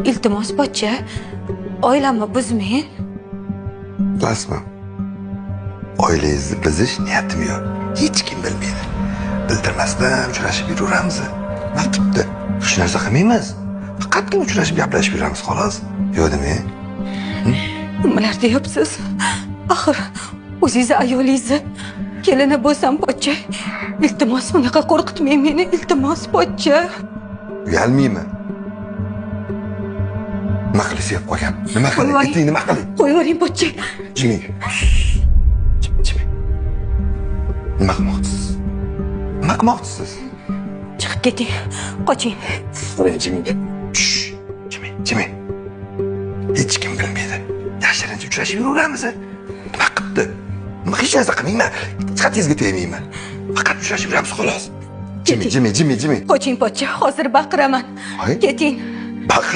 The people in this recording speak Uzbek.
iltimos pochcha, oilamni buzmang. Bilasizmi? Oilangizni buzish niyatim yo'q. Hech kim bilmaydi. Bildirmasdan uchrashib yuraveramiz. Nima qilibdi? Hech narsa qilmaymiz. Faqatgina uchrashib gaplashib yuramiz xolos. Yo'q demang. Nimalar deyapsiz? Axir o'zingiz ayolingizni kelini bo'lsam pochcha. Iltimos unaqa qo'rqitmang meni, iltimos pochcha. Uyalmayman. Nima qilasiz deb qo'ygan? Nima qiling? Ayting, nima qiling? Qo'yavering pochcha. Jiming. Jiming. Nima qilmoqchisiz? Nima qilmoqchisiz? Chiqib keting. Qoching. Jiming. Jiming. Hech kim bilmaydi. Yashirincha uchrashib yuraveramiz. Nima qilibdi? Nima hech narsa qilmayman. Chiqatingizga tegmayman. Faqat uchrashib yuramiz xolos. Jiming. Qoching pochcha, hozir baqiraman. Keting. Baqir